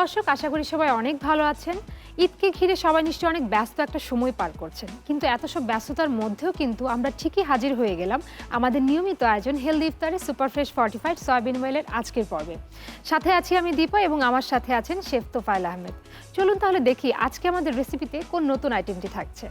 দর্শক, আশা করি সবাই অনেক ভালো আছেন। ঈদকে ঘিরে সবাই নিশ্চয়ই অনেক ব্যস্ত একটা সময় পার করছেন, কিন্তু এত সব ব্যস্ততার মধ্যেও কিন্তু আমরা ঠিকই হাজির হয়ে গেলাম আমাদের নিয়মিত আয়োজন হেলদি ইফতারে সুপার ফ্রেশ ফর্টিফাইড সয়াবিন অয়েলের আজকের পর্বে। সাথে আছি আমি দীপা এবং আমার সাথে আছেন শেফ তোফায়েল আহমেদ। চলুন তাহলে দেখি আজকে আমাদের রেসিপিতে কোন নতুন আইটেমটি থাকছে।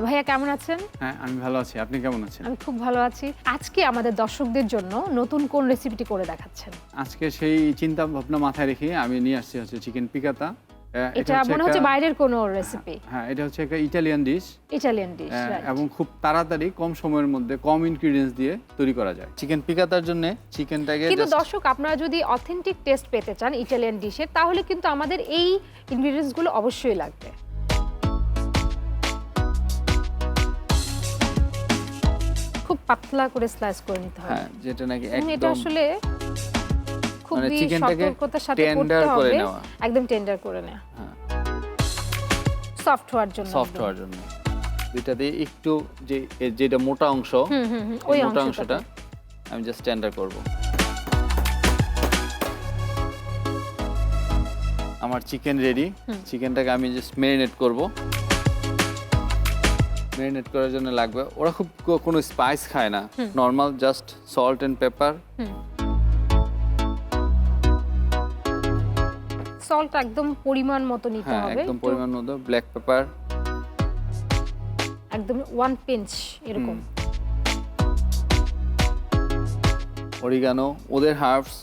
ভাইয়া কেমন আছেন? হ্যাঁ, আমি ভালো আছি। আপনি কেমন আছেন? আমি খুব ভালো আছি। আজকে আমাদের দর্শকদের জন্য নতুন কোন রেসিপিটি করে দেখাচ্ছেন? আজকে সেই চিন্তা ভাবনা মাথায় রেখে আমি নিয়ে আসছি হচ্ছে চিকেন পিকাতা। এটা মনে হচ্ছে বাইরের কোনো রেসিপি। হ্যাঁ, এটা হচ্ছে একটা ইটালিয়ান ডিশ। ইটালিয়ান ডিশ, এবং খুব তাড়াতাড়ি কম সময়ের মধ্যে কম ইনগ্রেডিয়েন্টস দিয়ে তৈরি করা যায়। চিকেন পিকাতার জন্য চিকেনটাকে কিন্তু দর্শক, আপনারা যদি অথেন্টিক টেস্ট পেতে চান ইটালিয়ান ডিশের, তাহলে কিন্তু আমাদের এই ইনগ্রেডিয়েন্টসগুলো অবশ্যই লাগবে। খুব পাতলা করে স্লাইস করে নিতে হবে। হ্যাঁ, যেটা নাকি এটা একদম আসলে খুবই সতর্কতার সাথে করতে হবে, একদম টেন্ডার করে নেওয়া। হ্যাঁ, সফট হওয়ার জন্য। সফট হওয়ার জন্য দুইটা দিয়ে একটু যেটা মোটা অংশ, ওই মোটা অংশটা আমি জাস্ট টেন্ডার করব। আমার চিকেন রেডি। চিকেনটাকে আমি জাস্ট ম্যারিনেট করব। ম্যারিনেট করার জন্য লাগবে, ওরা খুব কোনো স্পাইস খায় না, normal just salt and pepper. Salt একদম পরিমাণ মতো নিতে হবে। একদম পরিমাণ মতো। ব্ল্যাক পেপার একদম 1 পিঞ্চ এরকম। অরিগানো, ওদের হার্বস,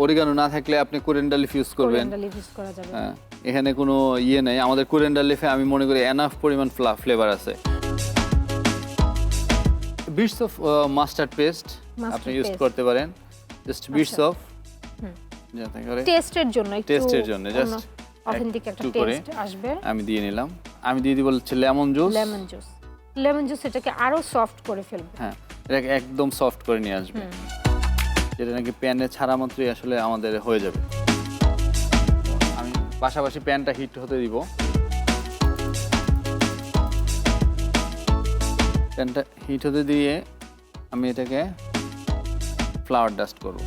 অরিগানো না থাকলে আপনি কোরিয়ান্ডার লিফ ইউজ করবেন। কোরিয়ান্ডার লিফ ইউজ করা যাবে। হ্যাঁ, এখানে কোনো নেই। আমাদের কোরিয়ান্ডার লিফে আমি মনে করি এনাফ পরিমাণ ফ্লেভার আছে। বিটস অফ মাস্টার্ড পেস্ট আপনি ইউজ করতে পারেন। জাস্ট বিটস অফ, যাতে করে টেস্টের জন্য, জাস্ট অথেন্টিক একটা টেস্ট আসবে। আমি দিয়ে নিলাম। আমি দিয়ে দিব হচ্ছে লেমন জুস। লেমন জুস এটাকে আরো সফট করে ফেলবে। হ্যাঁ, এটাকে একদম সফট করে নিয়ে আসবে, যেটা নাকি প্যানে ছাড়া মাত্রই আসলে আমাদের হয়ে যাবে। আমি পাশাপাশি প্যানটা হিট হতে দিব। প্যানটা হিট হতে দিয়ে আমি এটাকে ফ্লাওয়ার ডাস্ট করব।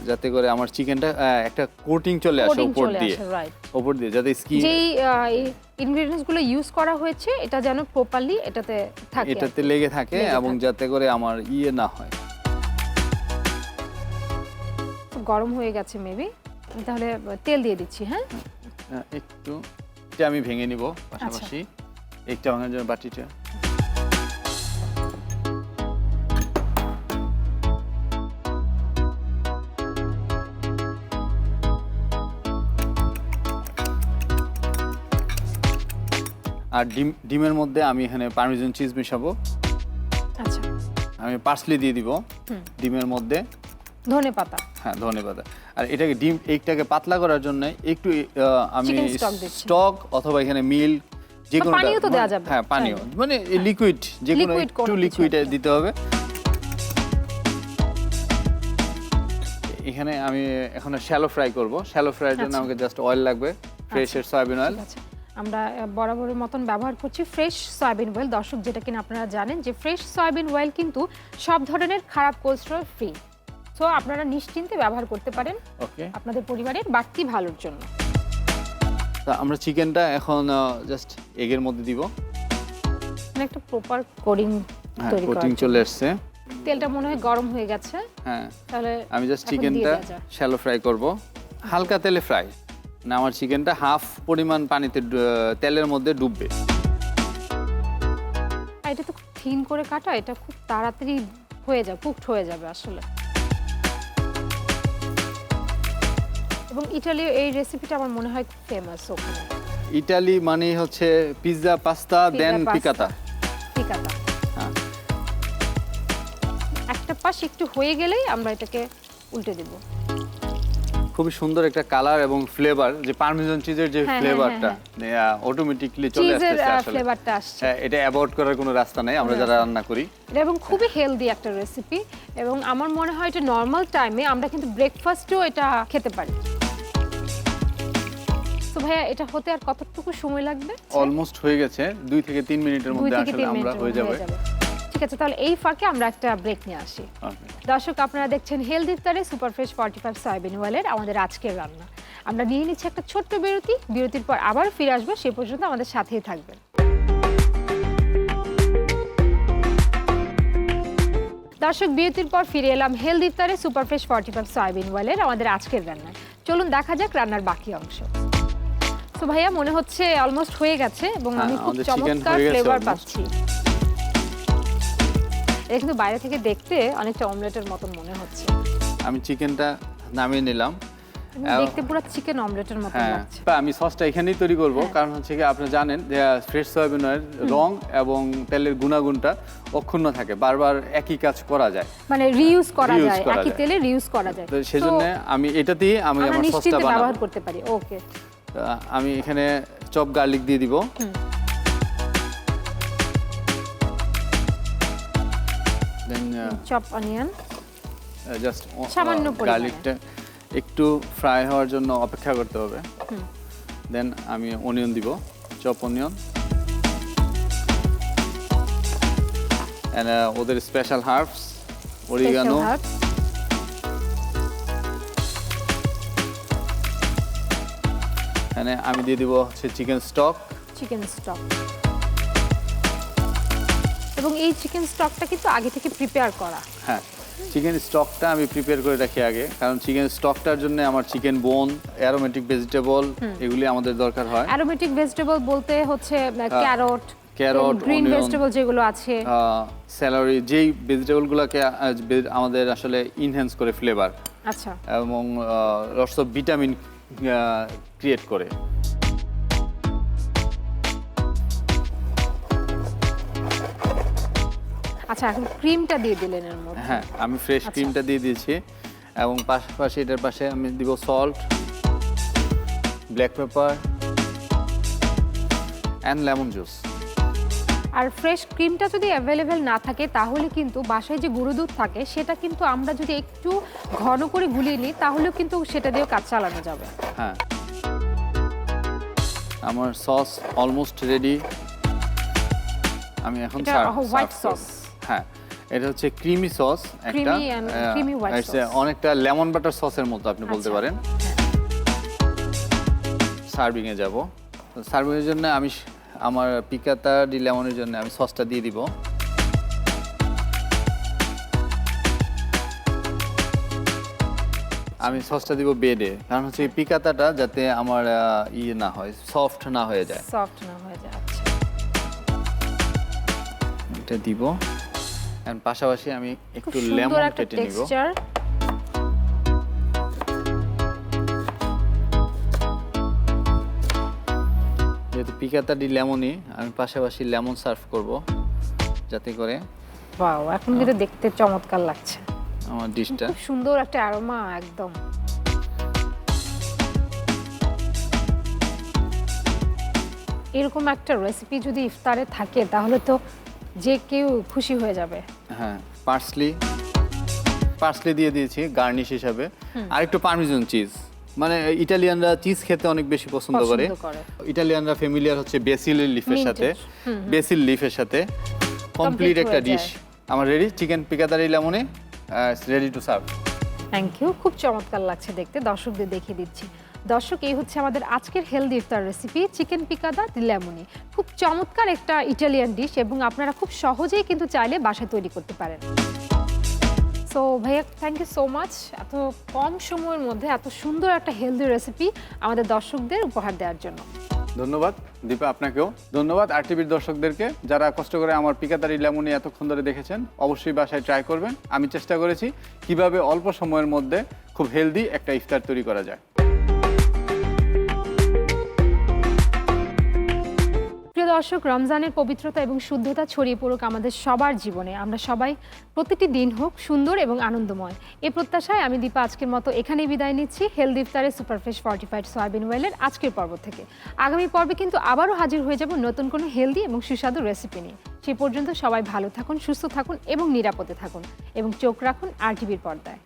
যাতে করে আমার চিকেনটা একটা কোটিং চলে আসে উপর দিয়ে, যাতে স্কিন যেই ইনগ্রেডিয়েন্টস গুলো ইউজ করা হয়েছে এটা যেন প্রপারলি এটাতে লেগে থাকে এবং যাতে করে আমার না হয়। গরম হয়ে গেছে মেবি, তাহলে তেল দিয়ে দিচ্ছি। হ্যাঁ, একটু এটা আমি ভেঙে নিব পাশাপাশি। একটা ভাঙার জন্য বাটিটা। আর ডিমের মধ্যে আমি এখানে পার্মেজান চিজ মেশাবো। আচ্ছা, আমি পার্সলি দিয়ে দিব ডিমের মধ্যে। ধনেপাতা। হ্যাঁ, ধনেপাতা। আর এটাকে এইটাকে পাতলা করার জন্য একটু আমি স্টক অথবা এখানে মিল্ক যে কোনো পানিও তো দেওয়া যাবে। হ্যাঁ, পানিও মানে লিকুইড, যে কোনো একটু লিকুইড দিতে হবে। এখানে আমি এখন শ্যালো ফ্রাই করব। শ্যালো ফ্রাইয়ের জন্য আমাকে জাস্ট অয়েল লাগবে, ফ্রেশ সয়াবিন অয়েল। আমরা বরাবরের মতন ব্যবহার করছি ফ্রেশ সয়াবিন অয়েল। দর্শক, যেটা কিনা আপনারা জানেন যে ফ্রেশ সয়াবিন অয়েল কিন্তু সব ধরনের খারাপ কোলেস্টেরল ফ্রি। সো আপনারা নিশ্চিন্তে ব্যবহার করতে পারেন আপনাদের পরিবারের বাড়তি ভালোর জন্য। তা আমরা চিকেনটা এখন জাস্ট এগের মধ্যে দিব। মানে একটা প্রপার কোটিং তৈরি করা। কোটিং চলে আসছে। তেলটা মনে হয় গরম হয়ে গেছে। হ্যাঁ, তাহলে আমি জাস্ট চিকেনটা শ্যালো ফ্রাই করব, হালকা তেলে ফ্রাই। না, আমার চিকেনটা হাফ পরিমাণ পানিতে তেলের মধ্যে ডুববে। এটা তো খুব থিন করে কাটা, এটা খুব তাড়াতাড়ি হয়ে যাবে, কুকড হয়ে যাবে আসলে। এবং ইটালির এই রেসিপিটা আমার মনে হয় খুব ফেমাস ওখানে। ইটালি মানে হচ্ছে পিৎজা, পাস্তা, দেন পিকাতা। হ্যাঁ, একটা পাশ একটু হয়ে গেলেই আমরা এটাকে উল্টে দেব। খুবই সুন্দর একটা কালার এবং ফ্লেভার, যে পার্মেজান চিজের যে ফ্লেভারটা অটোমেটিক্যালি চলে আসছে আসলে। ফ্লেভারটা আসছে, এটা অ্যাভয়েড করার কোনো রাস্তা নাই আমরা যারা রান্না করি। এটা এবং খুবই হেলদি একটা রেসিপি, এবং আমার মনে হয় এটা নরমাল টাইমে আমরা কিন্তু ব্রেকফাস্টেও এটা খেতে পারি। তো ভাইয়া, এটা হতে আর কতটুকু সময় লাগবে? অলমোস্ট হয়ে গেছে, 2 থেকে 3 মিনিটের মধ্যে আসলে আমরা হয়ে যাবে। ঠিক আছে, তাহলে এই ফাঁকে আমরা একটা ব্রেক নিয়ে আসি। দর্শক, আপনারা দেখছেন হেলদি ইফতারে সুপারফ্রেশ 45 সয়াবিন অয়েলের আমাদের আজকের রান্না। আমরা নিয়ে নিচ্ছি একটা ছোট্ট বিরতি, বিরতির পর আবার ফিরে আসবো, সে পর্যন্ত আমাদের সাথেই থাকবেন। দর্শক, বিরতির পর ফিরে এলাম হেলদি ইফতারে সুপারফ্রেশ 45 সয়াবিন অয়েলের আমাদের আজকের রান্না। চলুন দেখা যাক রান্নার বাকি অংশ। তো ভাইয়া, মনে হচ্ছে অলমোস্ট হয়ে গেছে এবং আমি খুব চমৎকার ফ্লেভার পাচ্ছি। এটা কিন্তু বাইরে থেকে দেখতে অনেকটা অমলেটের মতন মনে হচ্ছে। আমি চিকেনটা নামিয়ে নিলাম, দেখতে পুরো চিকেন অমলেটের মতো লাগছে। আমি সসটা এখানেই তৈরি করব, কারণ হচ্ছে কি আপনি জানেন যে ফ্রেশ সয়াবিনের রং এবং তেলের গুণাগুণটা অক্ষুণ্ণ থাকে, বারবার একই কাজ করা যায়, মানে রিইউজ করা যায়, একই তেলে রিইউজ করা যায়। তো সেজন্য আমি এটা দিয়ে আমি আমার সসটা ব্যবহার করতে পারি। ওকে, আমি এখানে চপ গার্লিক দিয়ে দিব, দেন চপ অনিয়ন, জাস্ট সামান্য পরিমাণে গার্লিকটা একটু ফ্রাই হওয়ার জন্য অপেক্ষা করতে হবে। দেন আমি অনিয়ন দিব, চপ অনিয়ন, এন্ড ওদের স্পেশাল হার্বস, অরিগানো, এখানে আমি দিয়ে দিব হচ্ছে চিকেন স্টক। এবং এই চিকেন স্টকটা কিন্তু আগে থেকে প্রিপেয়ার করা। হ্যাঁ, চিকেন স্টকটা আমি প্রিপেয়ার করে রাখি আগে, কারণ চিকেন স্টকটার জন্য আমার চিকেন বোন, অ্যারোমেটিক ভেজিটেবল এগুলি আমাদের দরকার হয়। অ্যারোমেটিক ভেজিটেবল বলতে হচ্ছে ক্যারট, গ্রিন ভেজিটেবল যেগুলো আছে, স্যালারি, যেই ভেজিটেবলগুলোকে আমাদের আসলে ইনহ্যান্স করে ফ্লেভার, আচ্ছা, এবং লটস অফ ভিটামিন ক্রিয়েট করে। আচ্ছা, এখন ক্রিমটা দিয়ে দিলেন এর মধ্যে? হ্যাঁ, আমি ফ্রেশ ক্রিমটা দিয়ে দিয়েছি, এবং পাশাপাশি এটার পাশে আমি দিব salt, black pepper and lemon juice. আর ফ্রেশ ক্রিমটা যদি অ্যাভেলেবেল না থাকে তাহলে কিন্তু বাসায় যে গুঁড়ো দুধ থাকে সেটা কিন্তু আমরা যদি একটু ঘন করে গুলিয়ে নিই তাহলেও কিন্তু সেটা দিয়েও কাজ চালানো যাবে। হ্যাঁ, আমার সস অলমোস্ট রেডি। আমি এখন হোয়াইট সস, হ্যাঁ, এটা হচ্ছে ক্রিমি সস, একটা অনেকটা লেমন বাটার সসের মতো আপনি বলতে পারেন। সার্ভিং এ যাব। সার্ভিং এর জন্য আমি আমার পিকাতা ডি লেমনের জন্য আমি সসটা দিয়ে দিব। আমি সসটা দিব বেডে, কারণ হচ্ছে পিকাতাটা যাতে আমার ইয়ে না হয়, সফট না হয়ে যায়। আচ্ছা, এটা দিব। এর পাশাপাশি আমি একটু লেমন কেটে নিব। যেহেতু পিকাতা ডি লেমনই, আমি পাশাপাশি লেমন সার্ভ করব, যাতে করে ওয়াও, এখন কিন্তু দেখতে চমৎকার লাগছে আমার ডিশটা। খুব সুন্দর একটা অ্যারোমা একদম। এরকম একটা রেসিপি যদি ইফতারে থাকে তাহলে তো যে কেউ খুশি হয়ে যাবে। হ্যাঁ, পার্সলি দিয়ে দিয়েছি গার্নিশ হিসাবে, আর একটু পার্মিজন চিজ, মানে ইটালিয়ানরা চিজ খেতে অনেক বেশি পছন্দ করে। ইটালিয়ানরা ফ্যামিলিয়ার হচ্ছে বেসিল লিফের সাথে কমপ্লিট একটা ডিশ আমার রেডি। চিকেন পিকাতারি লেমনে ready to serve. Thank you, খুব চমৎকার লাগছে দেখতে। দর্শকদের দেখিয়ে দিচ্ছি। দর্শক, এই হচ্ছে আমাদের আজকের হেলদি ইফতার রেসিপি, চিকেন পিকাতা দি লেমনি। খুব চমৎকার একটা ইটালিয়ান ডিশ এবং আপনারা খুব সহজেই কিন্তু চাইলে বাসায় তৈরি করতে পারেন। সো ভাইয়া, থ্যাংক ইউ সো মাচ, এত কম সময়ের মধ্যে এত সুন্দর একটা হেলদি রেসিপি আমাদের দর্শকদের উপহার দেওয়ার জন্য। ধন্যবাদ দীপা, আপনাকেও ধন্যবাদ। আরটিভির দর্শকদেরকে যারা কষ্ট করে আমার পিকাতারি লেমনি এতক্ষণ ধরে দেখেছেন, অবশ্যই বাসায় ট্রাই করবেন। আমি চেষ্টা করেছি কিভাবে অল্প সময়ের মধ্যে খুব হেলদি একটা ইফতার তৈরি করা যায়। প্রিয় দর্শক, রমজানের পবিত্রতা এবং শুদ্ধতা ছড়িয়ে পড়ুক আমাদের সবার জীবনে। আমরা সবাই প্রতিটি দিন হোক সুন্দর এবং আনন্দময়, এই প্রত্যাশায় আমি দীপা আজকের মতো এখানেই বিদায় নিচ্ছি হেলদি ইফতারে সুপারফ্রেশ 45 সয়াবিন অয়েলের আজকের পর্ব থেকে। আগামী পর্বে কিন্তু আবারও হাজির হয়ে যাব নতুন কোনো হেলদি এবং সুস্বাদু রেসিপি নিয়ে। সে পর্যন্ত সবাই ভালো থাকুন, সুস্থ থাকুন এবং নিরাপদে থাকুন, এবং চোখ রাখুন RTVর পর্দায়।